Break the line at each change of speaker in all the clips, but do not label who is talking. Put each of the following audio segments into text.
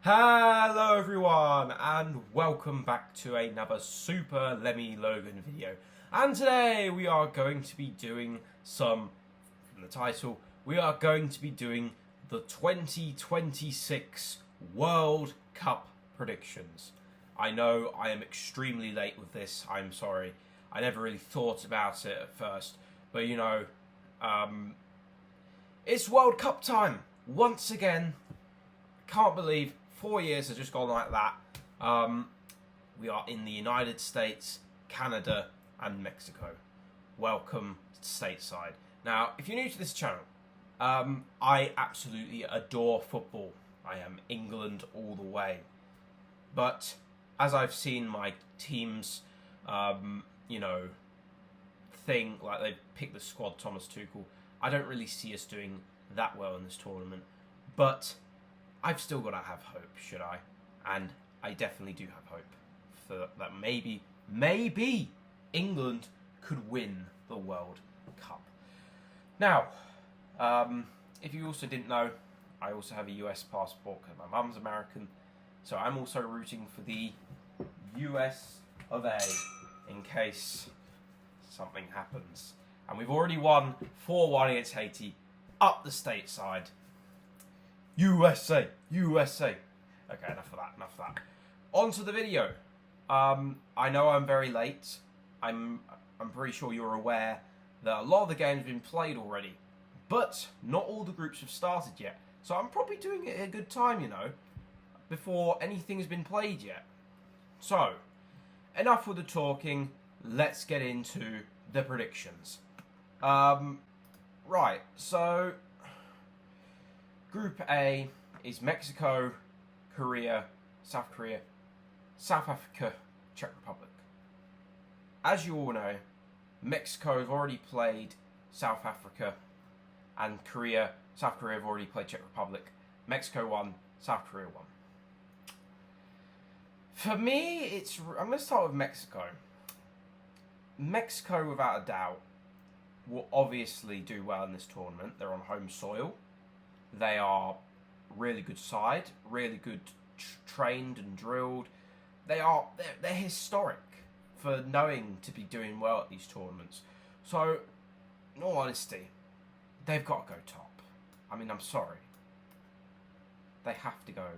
Hello everyone and welcome back to another Super Lemmy Logan video. And today we are going to be doing from the title, we are going to be doing the 2026 World Cup predictions. I know I am extremely late with this, I'm sorry. I never really thought about it at first, but you know, it's World Cup time once again. Can't believe 4 years have just gone like that. We are in the United States, Canada, and Mexico. Welcome stateside. Now, if you're new to this channel, I absolutely adore football. I am England all the way. But as I've seen my teams, thing, like they've picked the squad, Thomas Tuchel, I don't really see us doing that well in this tournament. But I've still got to have hope, should I? And I definitely do have hope for that. Maybe England could win the World Cup. Now, if you also didn't know, I also have a US passport because my mum's American. So I'm also rooting for the US of A in case something happens. And we've already won 4-1 against Haiti up the stateside. USA. Okay, enough of that. On to the video. I know I'm very late. I'm pretty sure you're aware that a lot of the games have been played already, but not all the groups have started yet. So I'm probably doing it at a good time, you know, before anything has been played yet. So, enough with the talking. Let's get into the predictions. Right, so Group A is Mexico, Korea, South Africa, Czech Republic. As you all know, Mexico have already played South Africa, and South Korea have already played Czech Republic. Mexico won, South Korea won. For me, I'm going to start with Mexico. Mexico, without a doubt, will obviously do well in this tournament. They're on home soil. They are really good side, really good trained and drilled. They're historic for knowing to be doing well at these tournaments. So, in all honesty, they've got to go top. I mean, I'm sorry. They have to go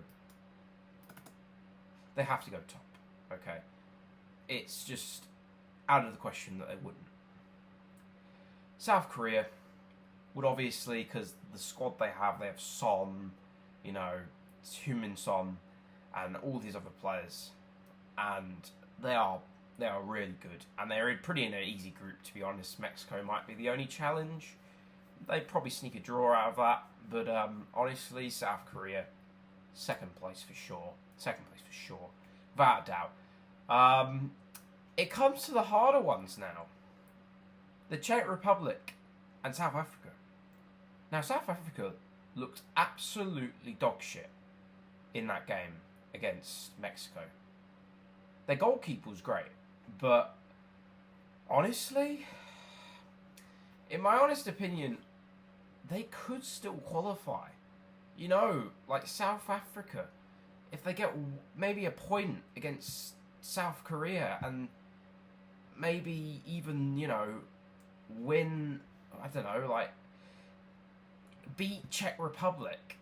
top. Okay. It's just out of the question that they wouldn't. South Korea would obviously, because the squad they have Son, Heung-min Son, and all these other players, and they are really good, and they're pretty in an easy group, to be honest. Mexico might be the only challenge. They'd probably sneak a draw out of that, but honestly, South Korea, second place for sure, without a doubt. It comes to the harder ones now. The Czech Republic and South Africa. Now, South Africa looked absolutely dog shit in that game against Mexico. Their goalkeeper was great, but honestly, in my honest opinion, they could still qualify. You know, like South Africa, if they get maybe a point against South Korea and maybe even, win, I don't know, like beat Czech Republic.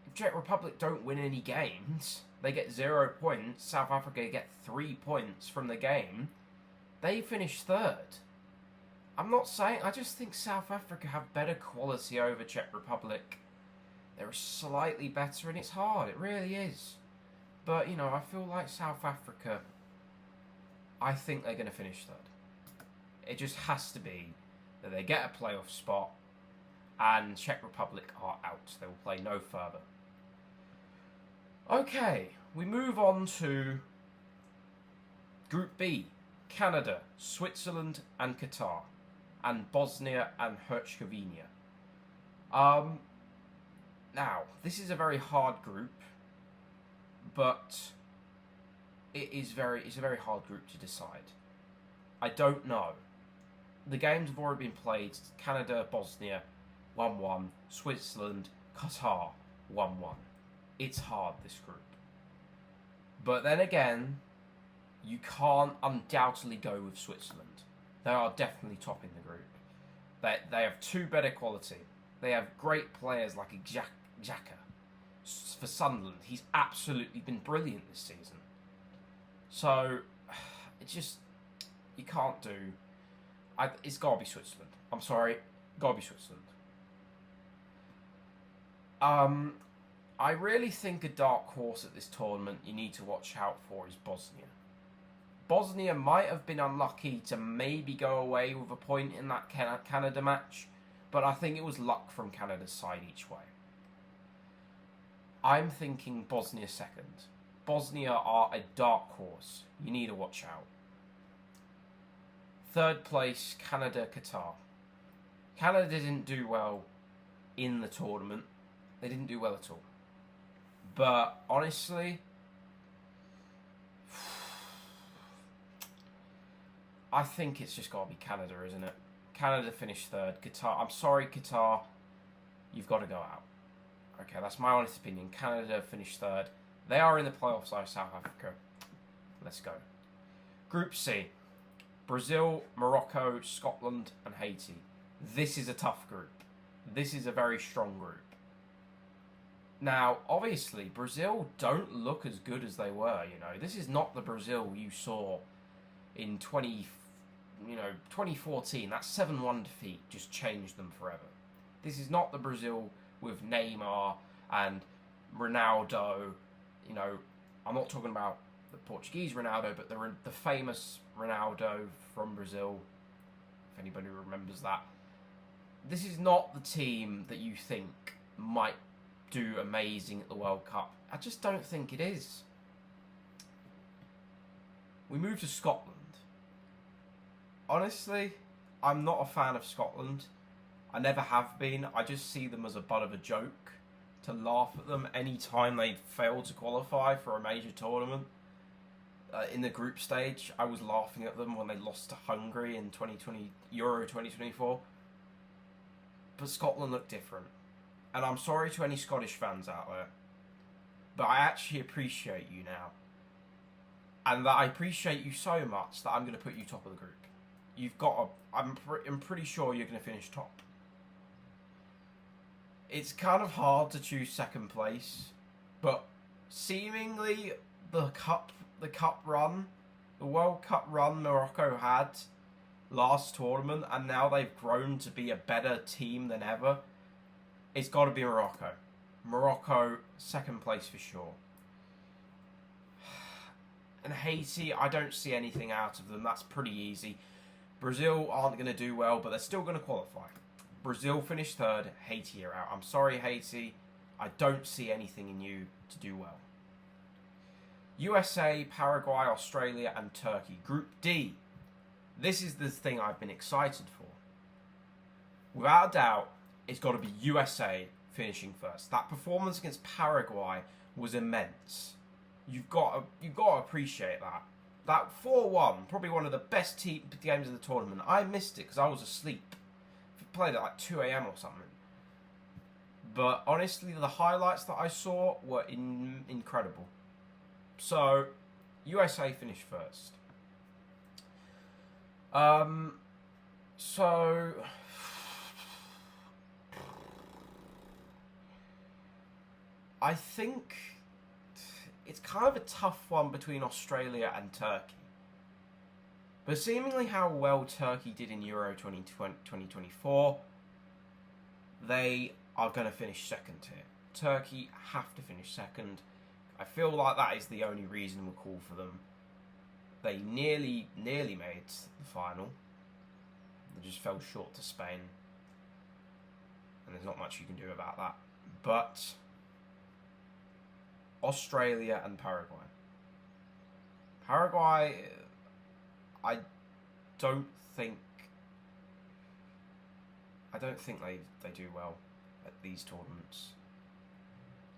If Czech Republic don't win any games, they get 0 points. South Africa get 3 points from the game. They finish third. I'm not saying, I just think South Africa have better quality over Czech Republic. They're slightly better, and it's hard. It really is. But, I feel like South Africa, I think they're going to finish third. It just has to be that they get a playoff spot, and Czech Republic are out. They will play no further. Okay, we move on to Group B. Canada, Switzerland, and Qatar, and Bosnia and Herzegovina. Now, this is a very hard group, but it's a very hard group to decide. I don't know. The games have already been played. Canada, Bosnia, 1-1. Switzerland, Qatar, 1-1. It's hard, this group. But then again, you can't undoubtedly go with Switzerland. They are definitely topping the group. They have two better quality. They have great players like Xhaka for Sunderland. He's absolutely been brilliant this season. So, it's just, you can't do... it's got to be Switzerland. I'm sorry, got to be Switzerland. I really think a dark horse at this tournament you need to watch out for is Bosnia. Bosnia might have been unlucky to maybe go away with a point in that Canada match, but I think it was luck from Canada's side each way. I'm thinking Bosnia second. Bosnia are a dark horse. You need to watch out. Third place, Canada, Qatar. Canada didn't do well in the tournament. They didn't do well at all. But honestly, I think it's just got to be Canada, isn't it? Canada finished third. Qatar, I'm sorry, Qatar, you've got to go out. Okay, that's my honest opinion. Canada finished third. They are in the playoffs like South Africa. Let's go. Group C. Brazil, Morocco, Scotland and Haiti. This is a tough group. This is a very strong group. Now, obviously, Brazil don't look as good as they were, you know. This is not the Brazil you saw in 2014. That 7-1 defeat just changed them forever. This is not the Brazil with Neymar and Ronaldo. You know, I'm not talking about the Portuguese Ronaldo, but the famous Ronaldo from Brazil, if anybody remembers that. This is not the team that you think might do amazing at the World Cup. I just don't think it is. We move to Scotland. Honestly, I'm not a fan of Scotland. I never have been. I just see them as a butt of a joke, to laugh at them any time they fail to qualify for a major tournament. In the group stage, I was laughing at them when they lost to Hungary in Euro 2024. But Scotland look different. And I'm sorry to any Scottish fans out there, but I actually appreciate you now. And that I appreciate you so much that I'm going to put you top of the group. You've got I'm pretty sure you're going to finish top. It's kind of hard to choose second place, but seemingly the World Cup run Morocco had last tournament, and now they've grown to be a better team than ever. It's got to be Morocco. Morocco, second place for sure. And Haiti, I don't see anything out of them. That's pretty easy. Brazil aren't going to do well, but they're still going to qualify. Brazil finished third. Haiti are out. I'm sorry, Haiti. I don't see anything in you to do well. USA, Paraguay, Australia, and Turkey. Group D. This is the thing I've been excited for. Without a doubt, it's got to be USA finishing first. That performance against Paraguay was immense. You've got to appreciate that. That 4-1, probably one of the best games of the tournament. I missed it because I was asleep. Played at like 2 a.m. or something. But honestly, the highlights that I saw were incredible. So, USA finished first. So I think it's kind of a tough one between Australia and Turkey. But seemingly how well Turkey did in Euro 2024, they are going to finish second here. Turkey have to finish second. I feel like that is the only reasonable call for them. They nearly made the final. They just fell short to Spain. And there's not much you can do about that. But Australia and Paraguay. Paraguay, I don't think they do well at these tournaments.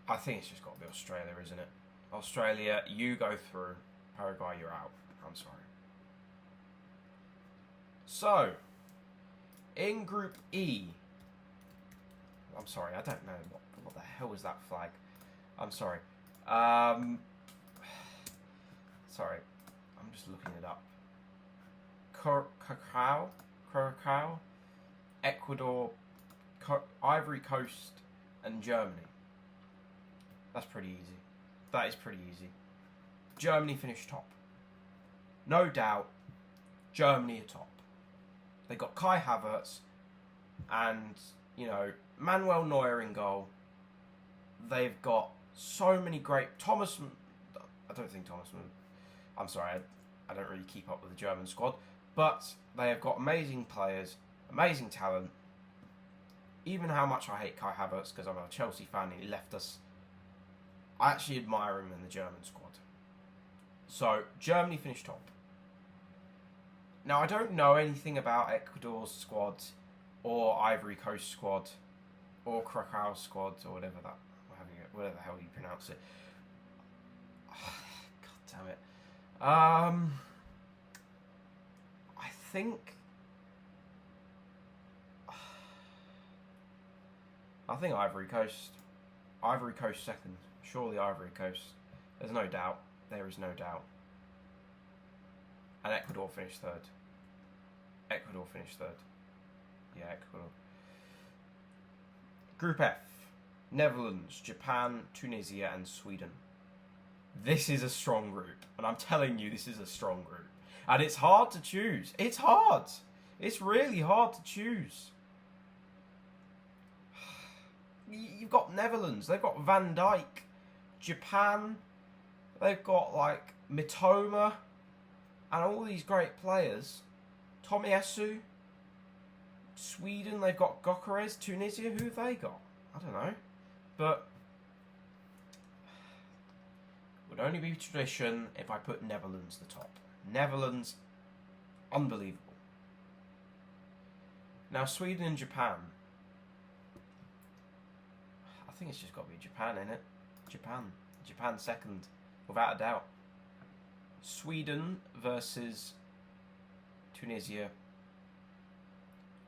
I think it's just got to be Australia, isn't it? Australia, you go through. Paraguay, you're out. I'm sorry. So, in Group E, I'm sorry, I don't know what the hell is that flag. I'm sorry. Sorry, I'm just looking it up. Curacao, Ecuador, Ivory Coast, and Germany. That's pretty easy. That is pretty easy. Germany finished top. No doubt, Germany are top. They got Kai Havertz and, Manuel Neuer in goal. They've got so many great... I don't think Thomas... I'm sorry, I don't really keep up with the German squad. But they have got amazing players, amazing talent. Even how much I hate Kai Havertz because I'm a Chelsea fan and he left us, I actually admire him in the German squad. So, Germany finished top. Now, I don't know anything about Ecuador's squad or Ivory Coast squad or Krakow squad or whatever the hell you pronounce it. God damn it. I think Ivory Coast. Ivory Coast second. Surely Ivory Coast. There's no doubt. There is no doubt. And Ecuador finished third. Yeah, Ecuador. Group F. Netherlands, Japan, Tunisia, and Sweden. This is a strong group. And I'm telling you, this is a strong group. And it's hard to choose. It's hard. It's really hard to choose. You've got Netherlands. They've got Van Dijk. Japan. They've got, Mitoma. And all these great players. Tomiyasu. Sweden, they've got Gyökeres. Tunisia, who have they got? I don't know. But it would only be tradition if I put Netherlands the top. Netherlands, unbelievable. Now, Sweden and Japan. I think it's just got to be Japan, innit? Japan second, without a doubt. Sweden versus Tunisia.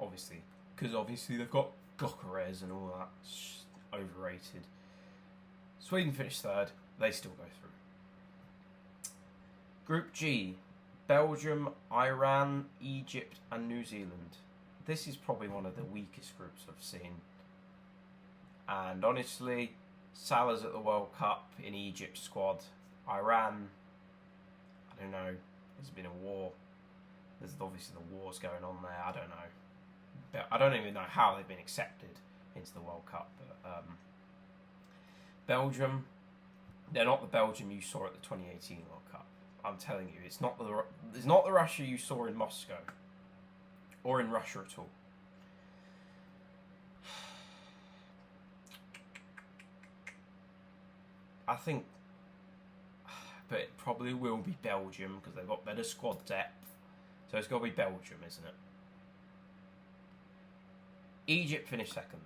Obviously. Because obviously they've got Gyökeres and all that. Overrated. Sweden finished third. They still go through. Group G. Belgium, Iran, Egypt and New Zealand. This is probably one of the weakest groups I've seen. And honestly, Salah's at the World Cup in Egypt's squad. Iran, I don't know. There's been a war. There's obviously the wars going on there. I don't know. But I don't even know how they've been accepted into the World Cup. But Belgium, they're not the Belgium you saw at the 2018 World Cup. I'm telling you, it's not the Russia you saw in Moscow or in Russia at all. I think, but it probably will be Belgium because they've got better squad depth. So it's got to be Belgium, isn't it? Egypt finished second.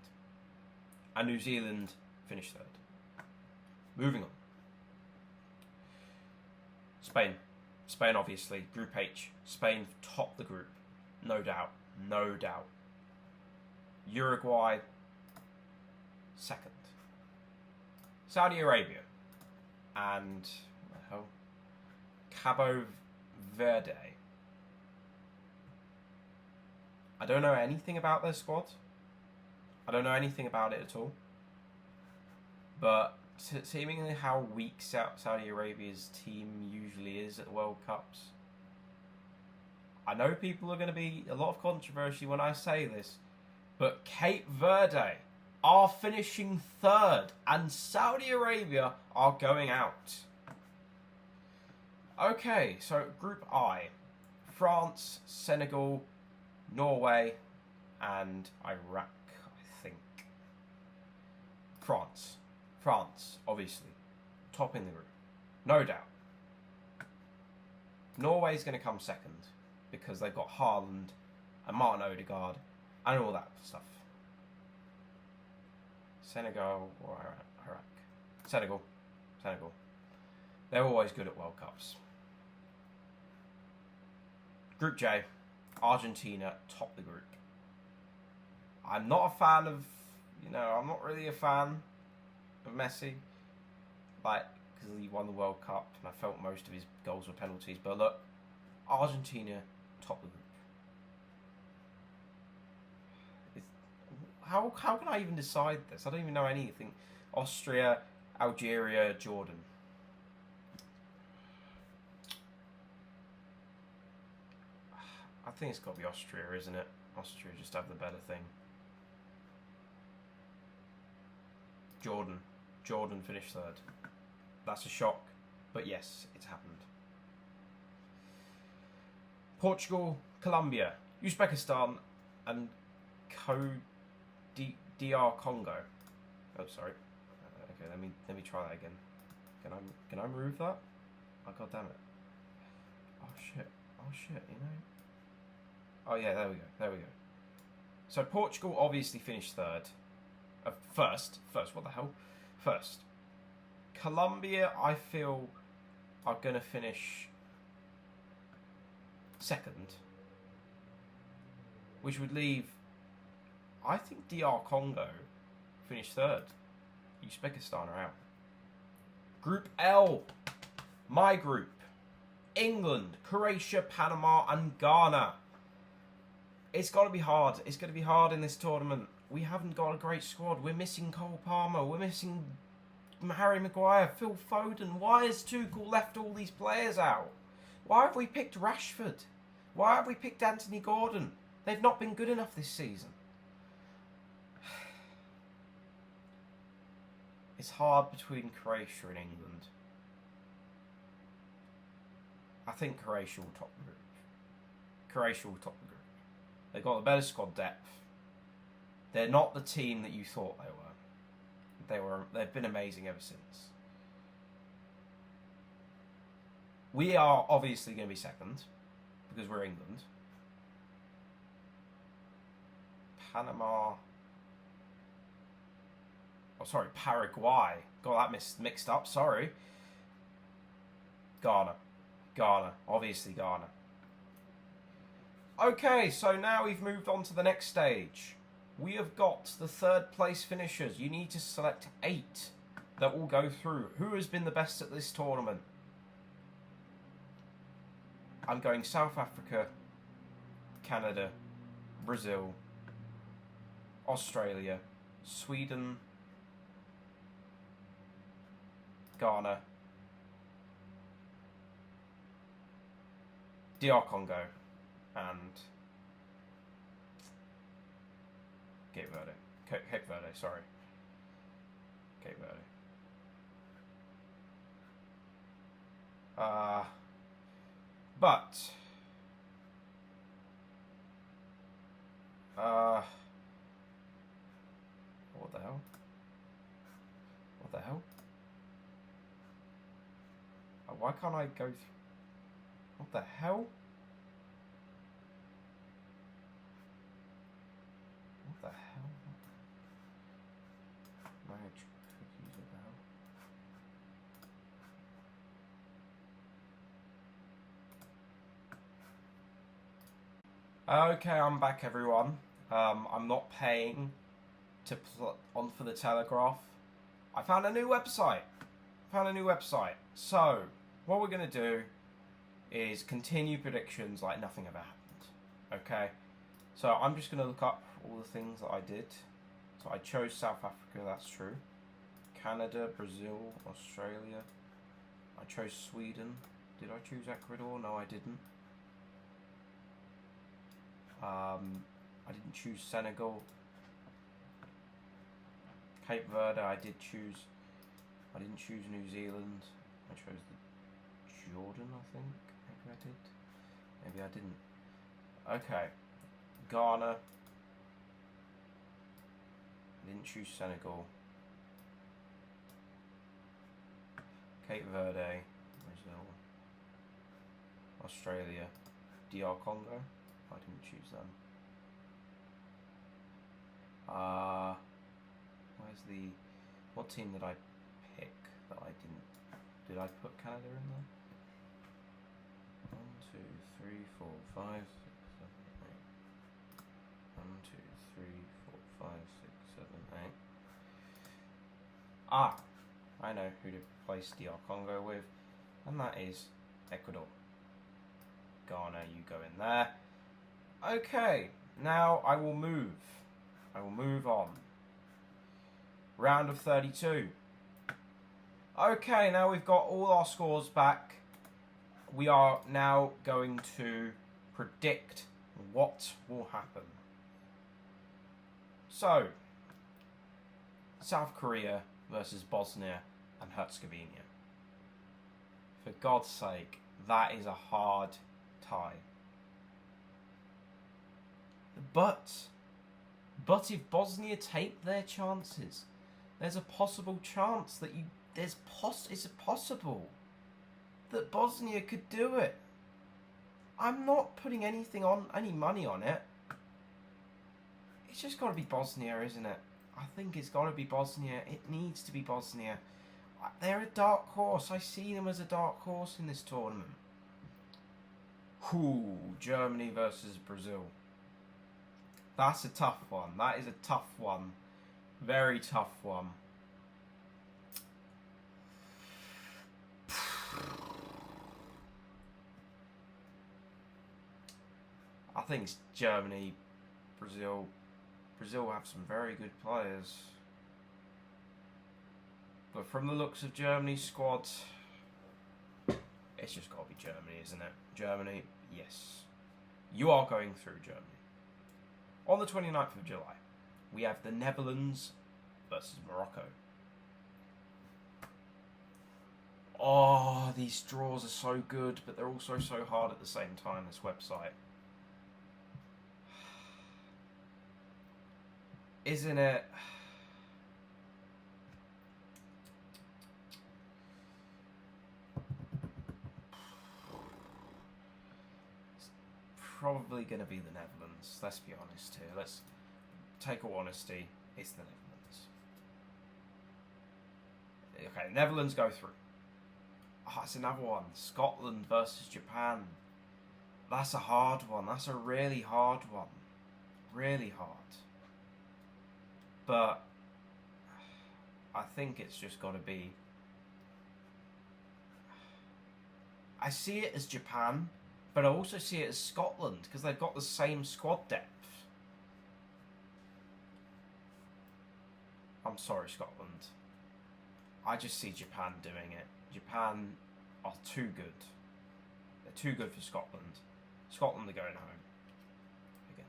And New Zealand finished third. Moving on. Spain. Spain, obviously. Group H. Spain topped the group. No doubt. No doubt. Uruguay, second. Saudi Arabia. And, what the hell? Cabo Verde. I don't know anything about their squad. I don't know anything about it at all. But seemingly how weak Saudi Arabia's team usually is at the World Cups. I know people are going to be a lot of controversy when I say this, but Cape Verde are finishing third and Saudi Arabia are going out. Okay, so Group I. France, Senegal, Norway, and Iraq, I think. France, obviously. Top in the group. No doubt. Norway's going to come second because they've got Haaland and Martin Odegaard and all that stuff. Senegal or Iraq? Senegal. They're always good at World Cups. Group J. Argentina top the group. I'm not a fan of, I'm not really a fan of Messi. because he won the World Cup, and I felt most of his goals were penalties. But look, Argentina top of the group. How can I even decide this? I don't even know anything. Austria, Algeria, Jordan. I think it's got to be Austria, isn't it? Austria just have the better thing. Jordan finished third. That's a shock, but yes, it's happened. Portugal, Colombia, Uzbekistan, and DR Congo. Oh, sorry. Okay, let me try that again. Can I remove that? Oh, god damn it. Oh shit. You know. Oh yeah, there we go. So Portugal obviously finished third. First. What the hell? First. Colombia, I feel, are gonna finish second, which would leave. I think DR Congo finished third. Uzbekistan are out. Group L, my group: England, Croatia, Panama, and Ghana. It's got to be hard. It's going to be hard in this tournament. We haven't got a great squad. We're missing Cole Palmer. We're missing Harry Maguire, Phil Foden. Why has Tuchel left all these players out? Why have we picked Rashford? Why have we picked Anthony Gordon? They've not been good enough this season. It's hard between Croatia and England. I think Croatia will top the group. They've got a better squad depth. They're not the team that you thought they were. They've been amazing ever since. We are obviously going to be second because we're England. Panama. Oh, sorry, Paraguay. Got that mixed up. Sorry. Ghana. Obviously Ghana. Okay, so now we've moved on to the next stage. We have got the third place finishers. You need to select 8 that will go through. Who has been the best at this tournament? I'm going South Africa, Canada, Brazil, Australia, Sweden, Ghana, DR Congo, and Cape Verde. Cape Verde, sorry. Cape Verde. But what the hell? Why can't I go? What the hell? Manage cookies about. Okay, I'm back, everyone. I'm not paying to on for the Telegraph. I found a new website. So what we're gonna do is continue predictions like nothing ever happened. Okay. So I'm just gonna look up all the things that I did. So I chose South Africa, that's true. Canada, Brazil, Australia. I chose Sweden. Did I choose Ecuador? No, I didn't. I didn't choose Senegal. Cape Verde, I did choose. I didn't choose New Zealand. I chose the Jordan, I think. Maybe I did. Maybe I didn't. Okay. Ghana. I didn't choose Senegal. Cape Verde. Brazil. Australia. DR Congo. I didn't choose them. What team did I pick that I didn't? Did I put Canada in there? 1, 2, 3, 4, 5, 6, 7, 8. 1, 2, 3, 4, 5, 6, 7, 8. I know who to replace DR Congo with, and that is Ecuador. Ghana, you go in there. Okay, now I will move. I will move on. Round of 32. Okay, now we've got all our scores back. We are now going to predict what will happen. So, South Korea versus Bosnia and Herzegovina. For God's sake, that is a hard tie. But if Bosnia take their chances, there's a possible chance that it's possible that Bosnia could do it. I'm not putting any money on it. It's just got to be Bosnia, isn't it? I think it's got to be Bosnia. It needs to be Bosnia. They're a dark horse. I see them as a dark horse in this tournament. Germany versus Brazil. That's a tough one. That is a tough one. Very tough one. I think it's Germany, Brazil. Brazil have some very good players. But from the looks of Germany's squad, it's just got to be Germany, isn't it? Germany, yes. You are going through Germany. On the 29th of July, we have the Netherlands versus Morocco. Oh, these draws are so good, but they're also so hard at the same time, this website. Isn't it? It's probably going to be the Netherlands. Let's be honest here. Let's take all honesty. It's the Netherlands. Okay, Netherlands go through. Oh, it's another one. Scotland versus Japan. That's a hard one. That's a really hard one. Really hard. But I think it's just got to be... I see it as Japan, but I also see it as Scotland, because they've got the same squad depth. I'm sorry, Scotland. I just see Japan doing it. Japan are too good. They're too good for Scotland. Scotland are going home. Again.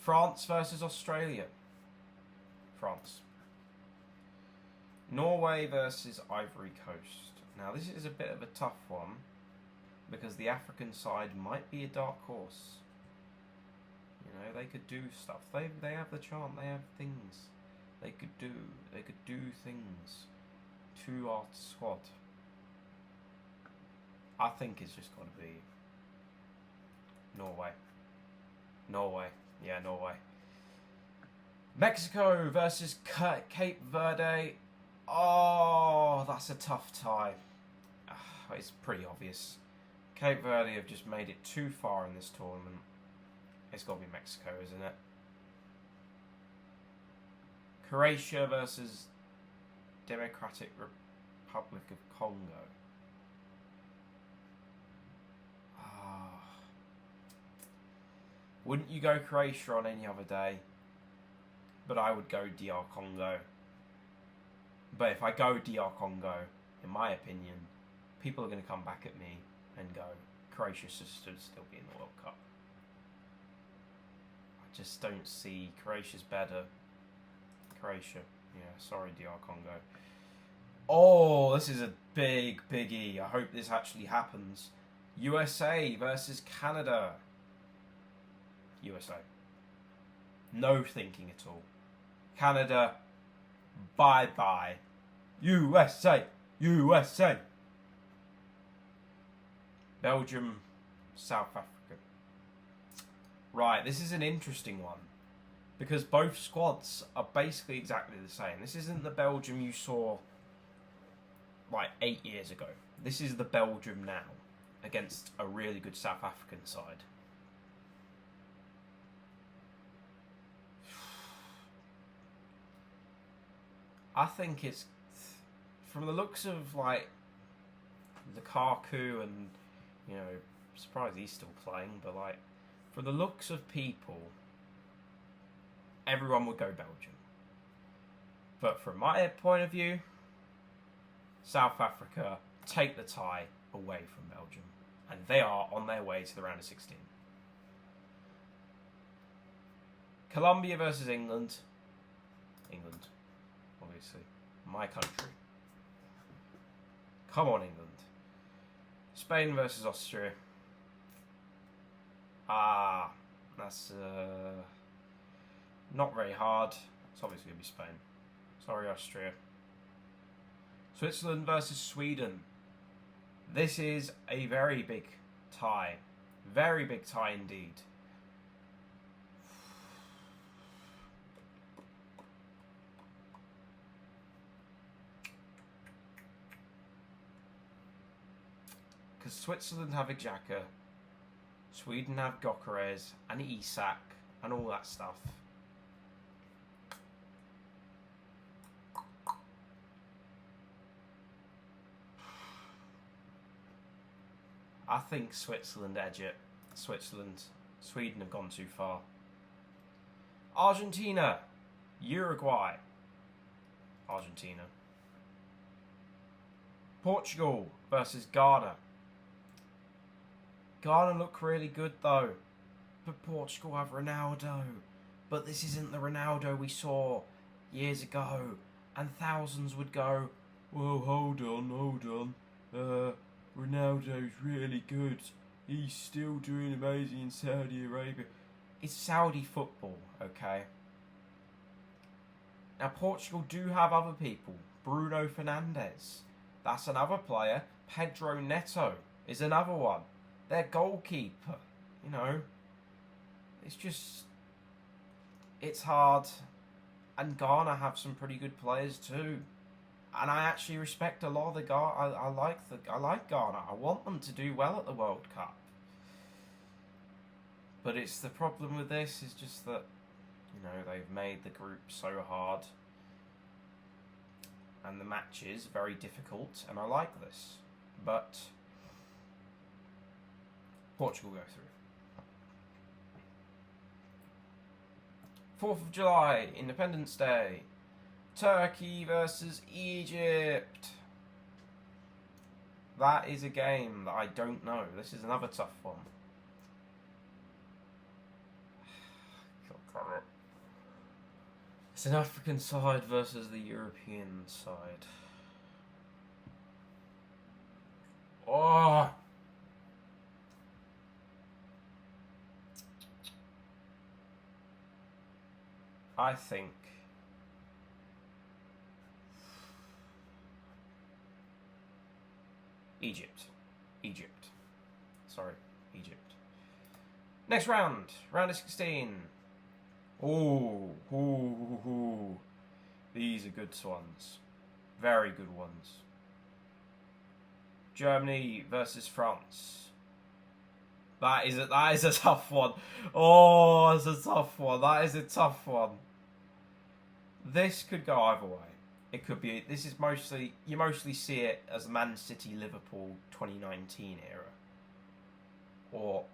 France versus Australia. France. Norway versus Ivory Coast. Now this is a bit of a tough one because the African side might be a dark horse. You know, they could do stuff. They have the charm. They have things they could do. They could do things to our squad. I think it's just got to be Norway. Norway. Yeah, Norway. Mexico versus Cape Verde. Oh, that's a tough tie. It's pretty obvious. Cape Verde have just made it too far in this tournament. It's got to be Mexico, isn't it? Croatia versus Democratic Republic of Congo. Wouldn't you go Croatia on any other day? But I would go DR Congo. But if I go DR Congo, in my opinion, people are going to come back at me and go, Croatia should still be in the World Cup. I just don't see Croatia's better. Croatia. Yeah, sorry, DR Congo. Oh, this is a biggie. I hope this actually happens. USA versus Canada. USA. No thinking at all. Canada, bye-bye. USA! USA! Belgium, South Africa. Right, this is an interesting one. Because both squads are basically exactly the same. This isn't the Belgium you saw like 8 years ago. This is the Belgium now against a really good South African side. I think it's from the looks of like Lukaku and, you know, surprised he's still playing, but like from the looks of people, everyone would go Belgium. But from my point of view, South Africa take the tie away from Belgium, and they are on their way to the round of 16. Colombia versus England. England, obviously. My country. Come on, England. Spain versus Austria. That's not very hard. It's obviously going to be Spain. Sorry, Austria. Switzerland versus Sweden. This is a very big tie. Very big tie indeed. Because Switzerland have Xhaka, Sweden have Gyökeres and Isak and all that stuff. I think Switzerland edge it. Sweden have gone too far. Argentina, Uruguay. Argentina. Portugal versus Ghana. Ghana look really good though, but Portugal have Ronaldo. But this isn't the Ronaldo we saw years ago, and thousands would go, "Whoa, hold on. Ronaldo's really good. He's still doing amazing in Saudi Arabia." It's Saudi football, okay? Now Portugal do have other people. Bruno Fernandes, that's another player. Pedro Neto is another one. Their goalkeeper, you know, it's hard. And Ghana have some pretty good players too. And I actually respect a lot of the Ghana. I like Ghana. I want them to do well at the World Cup. But it's the problem with this is just that, you know, they've made the group so hard. And the matches very difficult, and I like this. But Portugal go through. 4th of July, Independence Day. Turkey versus Egypt. That is a game that I don't know. This is another tough one. It's an African side versus the European side. Oh! I think Egypt. Next round. Round of 16. Ooh. These are good ones. Very good ones. Germany versus France. That is a tough one. Oh, that's a tough one. That is a tough one. This could go either way. It could be. This is mostly, you mostly see it as Man City Liverpool 2019 era, or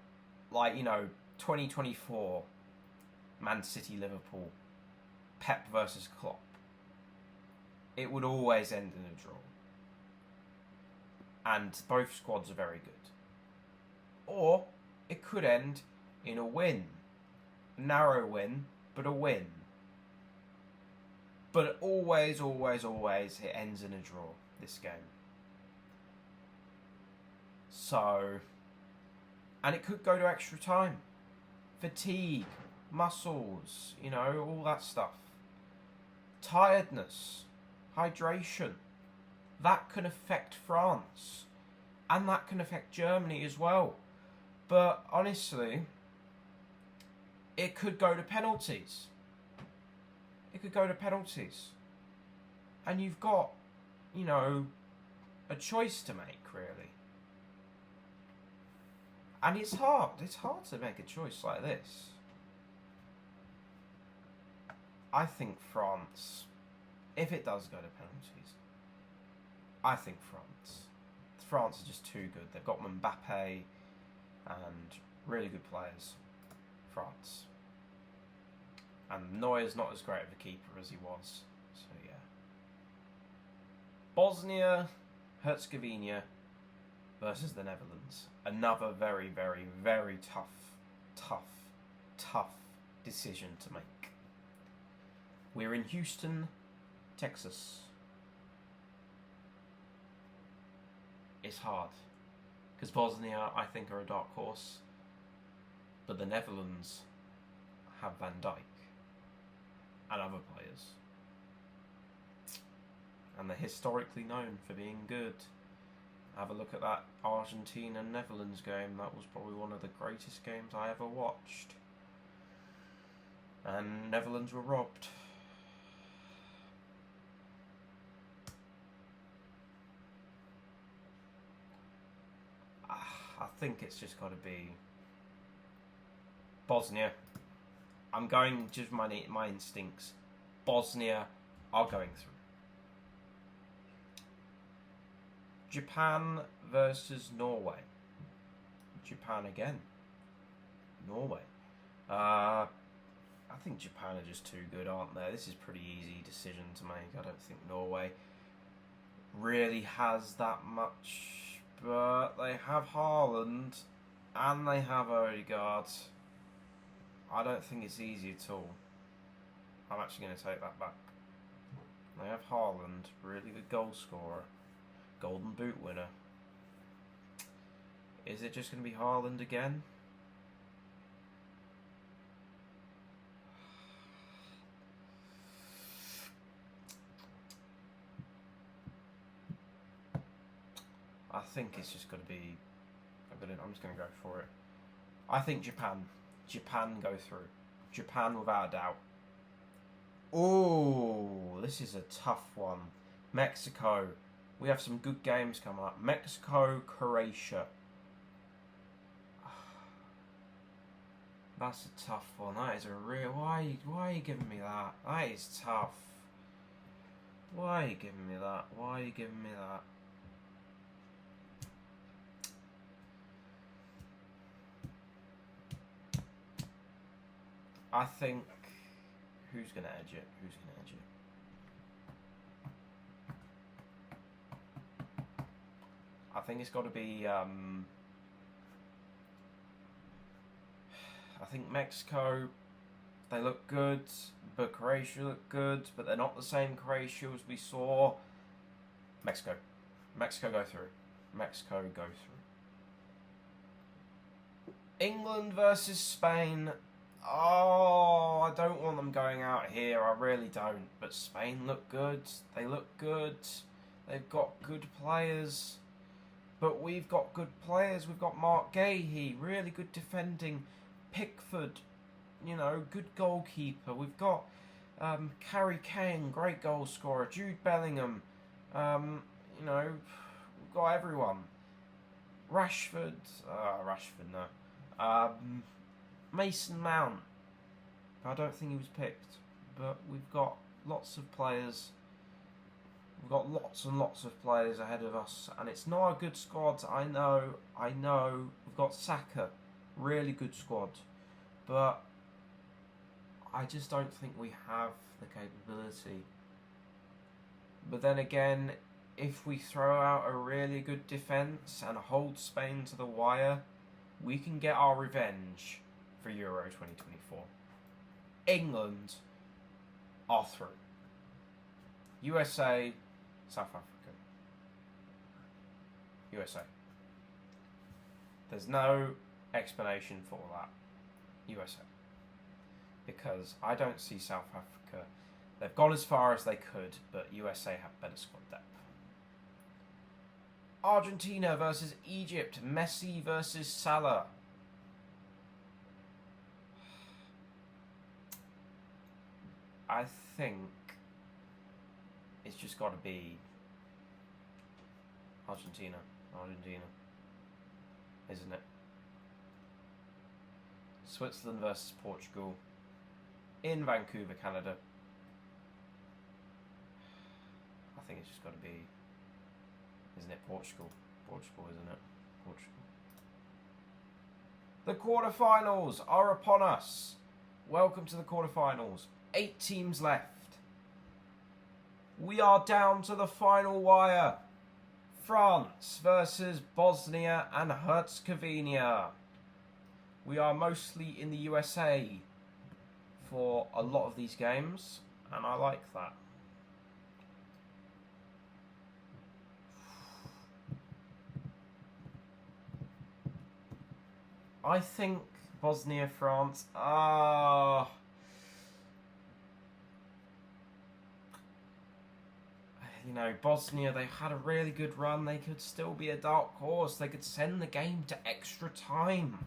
like, you know, 2024 Man City Liverpool, Pep versus Klopp. It would always end in a draw, and both squads are very good. Or it could end in a win, a narrow win, but a win. But always, it ends in a draw, this game. So, and it could go to extra time. Fatigue, muscles, you know, all that stuff. Tiredness, hydration. That can affect France. And that can affect Germany as well. But honestly, it could go to penalties. And you've got, you know, a choice to make, really. And it's hard. It's hard to make a choice like this. I think France, if it does go to penalties, I think France. France are just too good. They've got Mbappe and really good players. France. And Neuer's not as great of a keeper as he was. So yeah. Bosnia Herzegovina versus the Netherlands. Another very, very, very tough decision to make. We're in Houston, Texas. It's hard. Because Bosnia, I think, are a dark horse. But the Netherlands have Van Dijk and other players. And they're historically known for being good. Have a look at that Argentina-Netherlands game. That was probably one of the greatest games I ever watched. And Netherlands were robbed. I think it's just got to be Bosnia. I'm going just my instincts. Bosnia are going through. Japan versus Norway. Japan again. Norway. I think Japan are just too good, aren't they? This is a pretty easy decision to make. I don't think Norway really has that much, but they have Haaland and they have Odegaard. I don't think it's easy at all. I'm actually going to take that back. They have Haaland, really good goal scorer, Golden Boot winner. Is it just going to be Haaland again? I think it's just going to be... I'm just going to go for it. I think Japan. Japan go through. Japan without a doubt. Oh, this is a tough one. Mexico. We have some good games coming up. Mexico, Croatia. That's a tough one. That is a real... Why are you giving me that? That is tough. Why are you giving me that? Why are you giving me that? I think... Who's going to edge it? Who's going to edge it? I think it's got to be... I think Mexico, they look good, but Croatia look good, but they're not the same Croatia as we saw. Mexico. Mexico go through. Mexico go through. England versus Spain. Oh, I don't want them going out here. I really don't. But Spain look good. They look good. They've got good players. But we've got good players. We've got Mark Gahey, really good defending. Pickford, you know, good goalkeeper. We've got Harry Kane, great goal scorer. Jude Bellingham, you know, we've got everyone. Rashford, no. Mason Mount, I don't think he was picked, but we've got lots of players. We've got lots and lots of players ahead of us, and it's not a good squad. I know. We've got Saka, really good squad, but I just don't think we have the capability. But then again, if we throw out a really good defence and hold Spain to the wire, we can get our revenge for Euro 2024. England are through. USA, South Africa. USA. There's no explanation for that. USA. Because I don't see South Africa. They've gone as far as they could, but USA have better squad depth. Argentina versus Egypt. Messi versus Salah. I think it's just got to be Argentina, isn't it? Switzerland versus Portugal in Vancouver, Canada. I think it's just got to be Isn't it Portugal? Portugal, isn't it? Portugal. The quarterfinals are upon us. Welcome to the quarterfinals. 8 teams left. We are down to the final wire. France versus Bosnia and Herzegovina. We are mostly in the USA for a lot of these games, and I like that. I think Bosnia, France. You know, Bosnia, they had a really good run. They could still be a dark horse. They could send the game to extra time.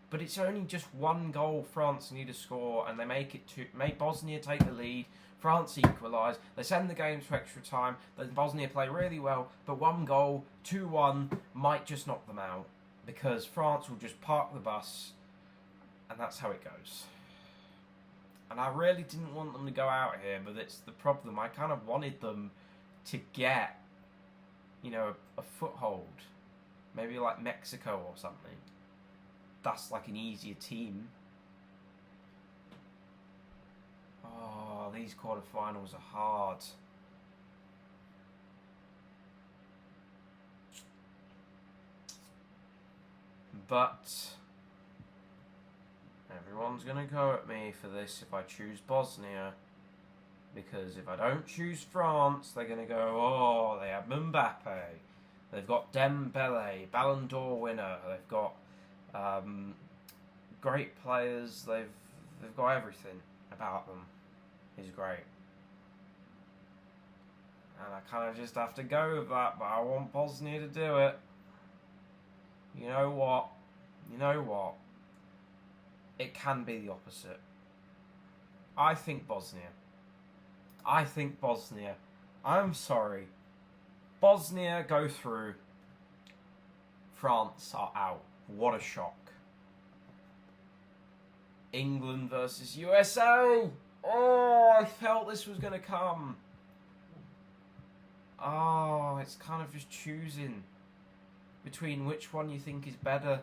But it's only just one goal France need to score, and they make Bosnia take the lead. France equalise. They send the game to extra time. Then Bosnia play really well, but one goal, 2-1, might just knock them out because France will just park the bus, and that's how it goes. And I really didn't want them to go out here, but it's the problem. I kind of wanted them to get, you know, a foothold. Maybe like Mexico or something. That's like an easier team. Oh, these quarterfinals are hard. But everyone's going to go at me for this if I choose Bosnia. Because if I don't choose France, they're going to go, oh, they have Mbappe. They've got Dembele, Ballon d'Or winner. They've got great players. They've got everything about them. Is great. And I kind of just have to go with that, but I want Bosnia to do it. You know what? You know what? It can be the opposite. I think Bosnia. I'm sorry. Bosnia go through. France are out. What a shock. England versus USA. Oh, I felt this was going to come. Oh, it's kind of just choosing between which one you think is better.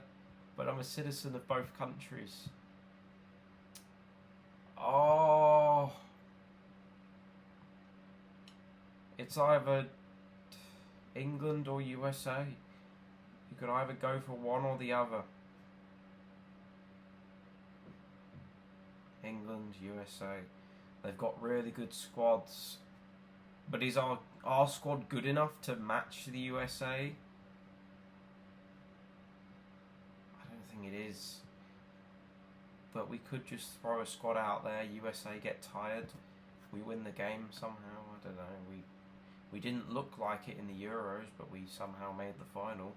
But I'm a citizen of both countries. Oh. It's either England or USA. You could either go for one or the other. England, USA. They've got really good squads. But is our squad good enough to match the USA? I don't think it is. But we could just throw a squad out there. USA get tired. We win the game somehow. I don't know. We didn't look like it in the Euros, but we somehow made the final.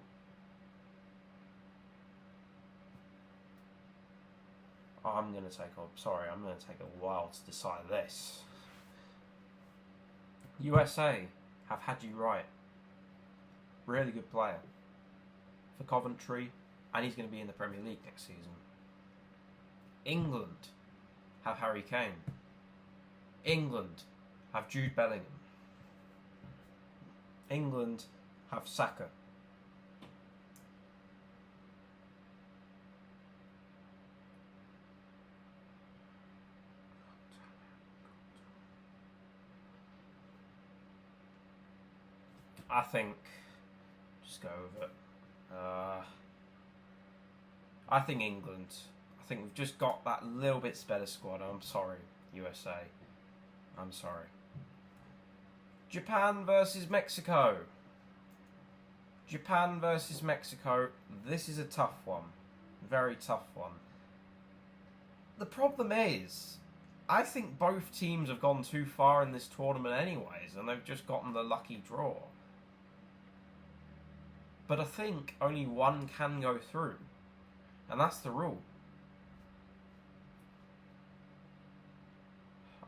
I'm going to take a while to decide this. USA have had you right. Really good player for Coventry, and he's going to be in the Premier League next season. England have Harry Kane. England have Jude Bellingham. England have Saka. I think, just go with it. I think England. I think we've just got that little bit better squad. I'm sorry, USA. I'm sorry. Japan versus Mexico. Japan versus Mexico. This is a tough one. Very tough one. The problem is, I think both teams have gone too far in this tournament anyways, and they've just gotten the lucky draw. But I think only one can go through. And that's the rule.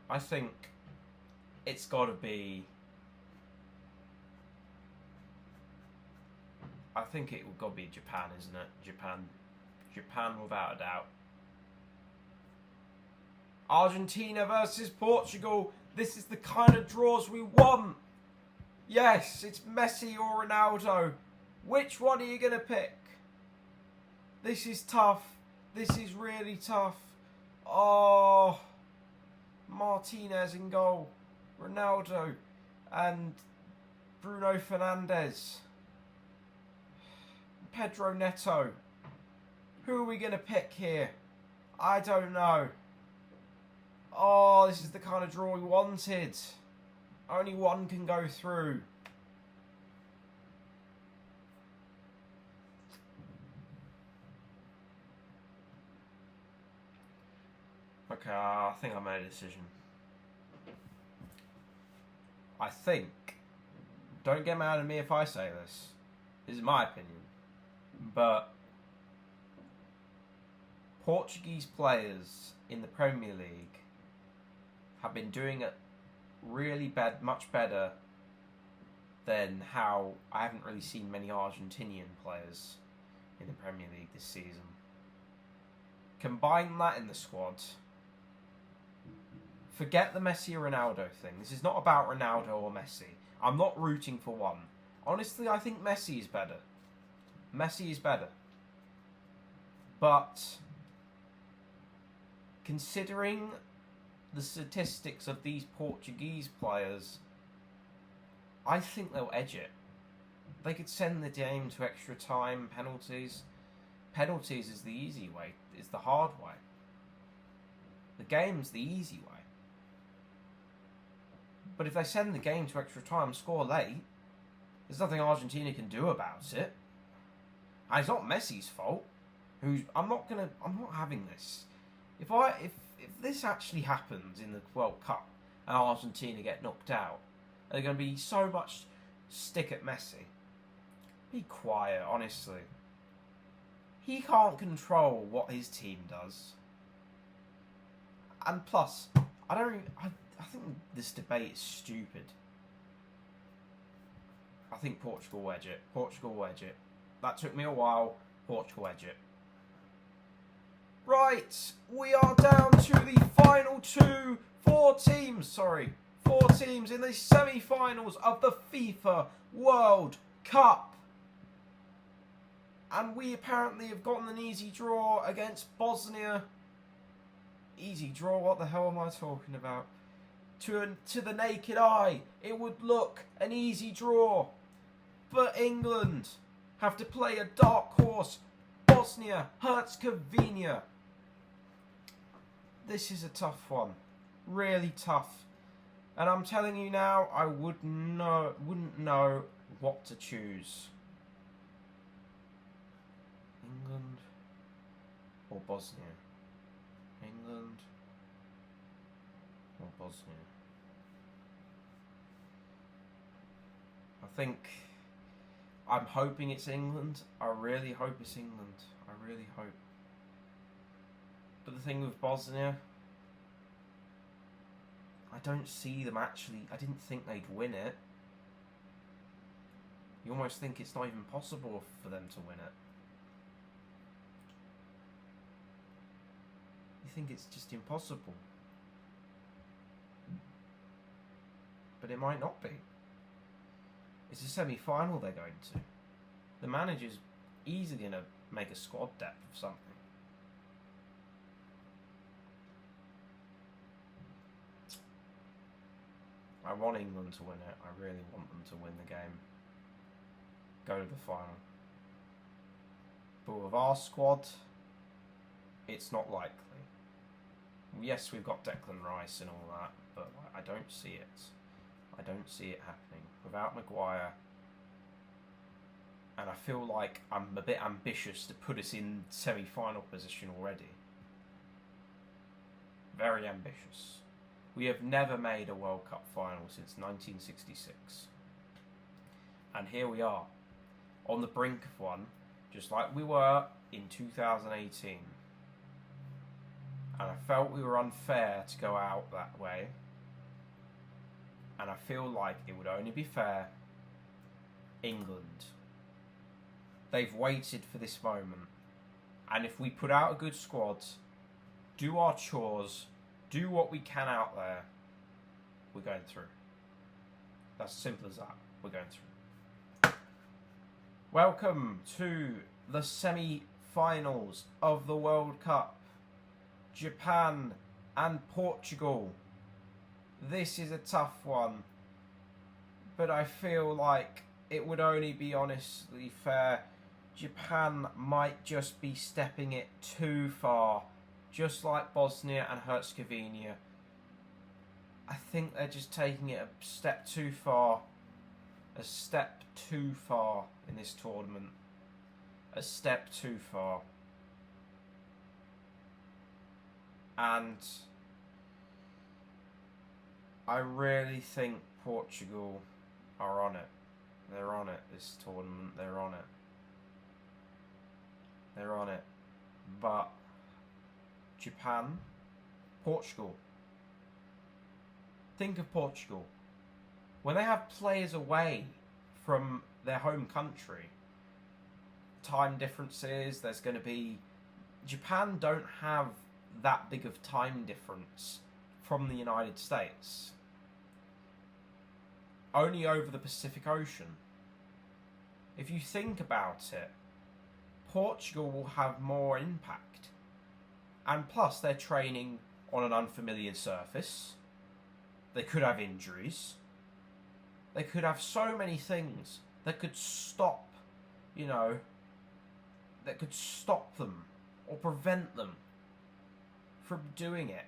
I think it's got to be... I think it would got to be Japan, isn't it? Japan without a doubt. Argentina versus Portugal. This is the kind of draws we want. Yes, it's Messi or Ronaldo. Which one are you going to pick? This is tough. This is really tough. Oh, Martinez in goal. Ronaldo and Bruno Fernandes. Pedro Neto. Who are we going to pick here? I don't know. Oh, this is the kind of draw we wanted. Only one can go through. Okay, I think I made a decision. I think, don't get mad at me if I say this. This is my opinion. But Portuguese players in the Premier League have been doing it really bad, much better than how I haven't really seen many Argentinian players in the Premier League this season. Combine that in the squad. Forget the Messi or Ronaldo thing. This is not about Ronaldo or Messi. I'm not rooting for one. Honestly, I think Messi is better. Messi is better. But considering the statistics of these Portuguese players, I think they'll edge it. They could send the game to extra time, penalties. Penalties is the easy way. It's the hard way. The game's the easy way. But if they send the game to extra time, score late, there's nothing Argentina can do about it. And it's not Messi's fault. I'm not having this. If this actually happens in the World Cup and Argentina get knocked out, there's going to be so much stick at Messi. Be quiet, honestly. He can't control what his team does. And plus, I think this debate is stupid. I think Portugal wedge it. Portugal wedge it. That took me a while. Portugal edge it. Right, we are down to the final four teams in the semi-finals of the FIFA World Cup. And we apparently have gotten an easy draw against Bosnia. Easy draw, what the hell am I talking about? To the naked eye, it would look an easy draw. But England have to play a dark horse, Bosnia-Herzegovina. This is a tough one. Really tough. And I'm telling you now, I wouldn't know what to choose. England or Bosnia? England or Bosnia? I'm hoping it's England. I really hope it's England. I really hope. But the thing with Bosnia, I don't see them actually. I didn't think they'd win it. You almost think it's not even possible for them to win it. You think it's just impossible. But it might not be. It's a semi-final they're going to. The manager's easily going to make a squad depth of something. I want England to win it. I really want them to win the game. Go to the final. But with our squad, it's not likely. Yes, we've got Declan Rice and all that, but I don't see it. I don't see it happening. Without Maguire, and I feel like I'm a bit ambitious to put us in semi-final position already. Very ambitious. We have never made a World Cup final since 1966. And here we are, on the brink of one, just like we were in 2018. And I felt we were unfair to go out that way. And I feel like it would only be fair. England. They've waited for this moment. And if we put out a good squad, do our chores, do what we can out there, we're going through. That's as simple as that. We're going through. Welcome to the semi-finals of the World Cup. Japan and Portugal. This is a tough one, but I feel like it would only be honestly fair. Japan might just be stepping it too far, just like Bosnia and Herzegovina. I think they're just taking it a step too far. A step too far in this tournament. A step too far. And I really think Portugal are on it. They're on it this tournament. They're on it. They're on it. But Japan, Portugal. Think of Portugal. When they have players away from their home country, time differences, there's going to be... Japan don't have that big of time difference from the United States. Only over the Pacific Ocean. If you think about it, Portugal will have more impact. And plus, they're training on an unfamiliar surface. They could have injuries. They could have so many things that could stop, that could stop them or prevent them from doing it.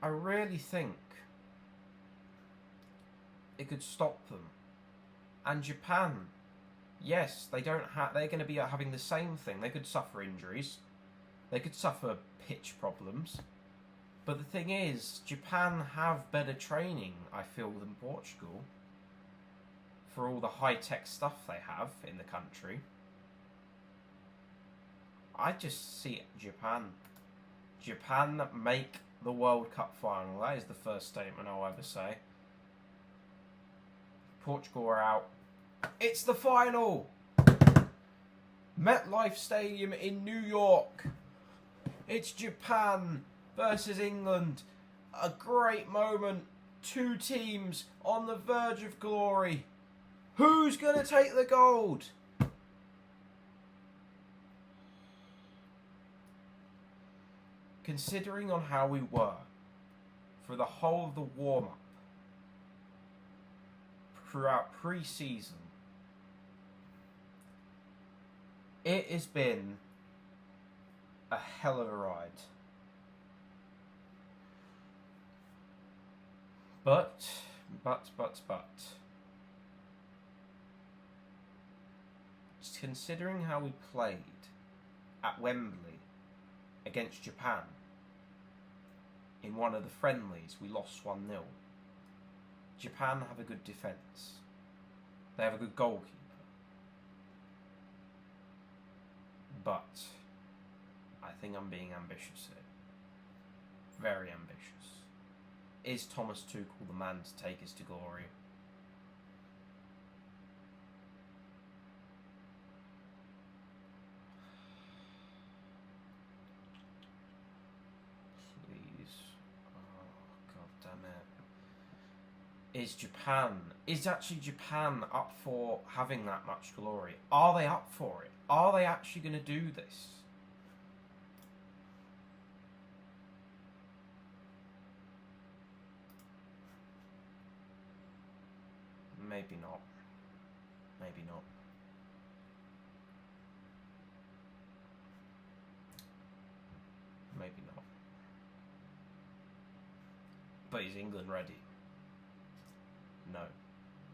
I really think it could stop them. And Japan, yes, they're going to be having the same thing. They could suffer injuries. They could suffer pitch problems. But the thing is, Japan have better training, I feel, than Portugal. For all the high-tech stuff they have in the country. I just see Japan. Japan make the World Cup final. That is the first statement I'll ever say. Portugal are out. It's the final! MetLife Stadium in New York. It's Japan versus England. A great moment. Two teams on the verge of glory. Who's going to take the gold? Considering on how we were for the whole of the warm-up throughout pre-season, it has been a hell of a ride. But, considering how we played at Wembley against Japan in one of the friendlies, we lost 1-0. Japan have a good defence. They have a good goalkeeper. But I think I'm being ambitious here. Very ambitious. Is Thomas Tuchel the man to take us to glory? Please. Oh, god damn it. Is actually Japan up for having that much glory? Are they up for it? Are they actually going to do this? Maybe not. Maybe not. Maybe not. But is England ready? No,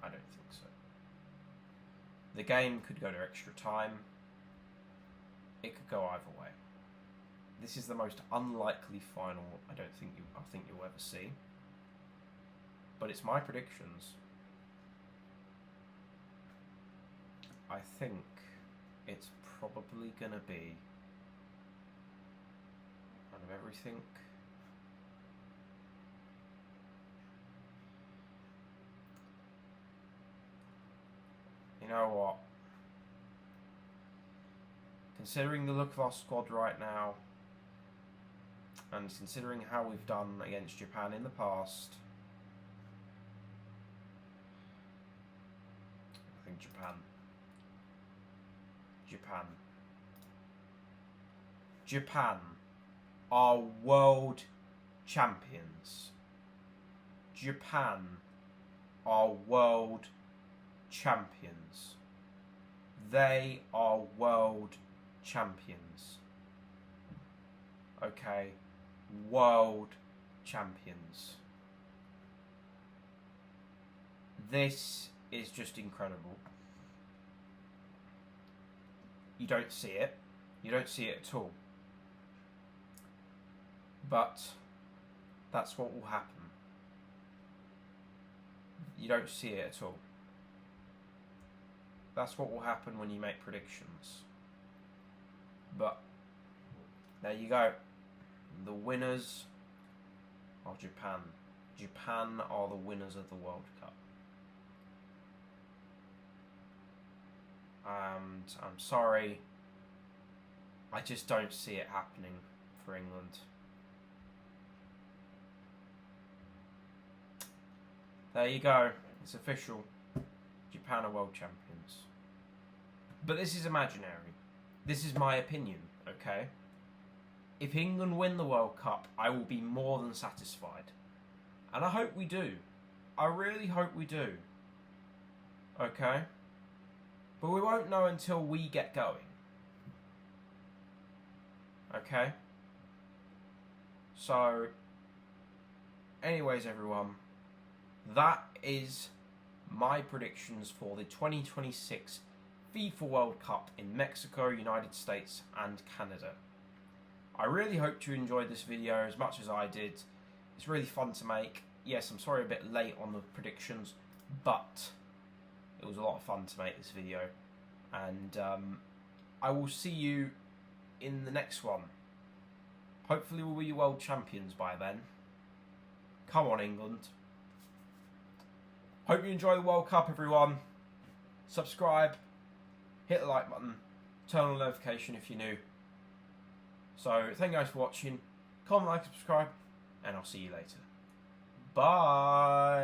I don't think so. The game could go to extra time. It could go either way. This is the most unlikely final I think you'll ever see. But it's my predictions. I think it's probably going to be, out of everything, you know what? Considering the look of our squad right now, and considering how we've done against Japan in the past, Japan. Japan. Japan are world champions. Japan are world champions. They are world champions. Okay, world champions. This is just incredible. You don't see it. You don't see it at all. But that's what will happen. You don't see it at all. That's what will happen when you make predictions. But there you go. The winners are Japan. Japan are the winners of the World Cup. And I'm sorry, I just don't see it happening for England. There you go. It's official. Japan are world champions. But this is imaginary. This is my opinion, okay? If England win the World Cup, I will be more than satisfied. And I hope we do. I really hope we do. Okay? But we won't know until we get going. Okay? So, anyways, everyone, that is my predictions for the 2026 FIFA World Cup in Mexico, United States, and Canada. I really hope you enjoyed this video as much as I did. It's really fun to make. Yes, I'm sorry a bit late on the predictions, but it was a lot of fun to make this video. And I will see you in the next one. Hopefully we'll be world champions by then. Come on, England. Hope you enjoy the World Cup, everyone. Subscribe, hit the like button, turn on the notification if you're new. So, thank you guys for watching. Comment, like, subscribe, and I'll see you later. Bye.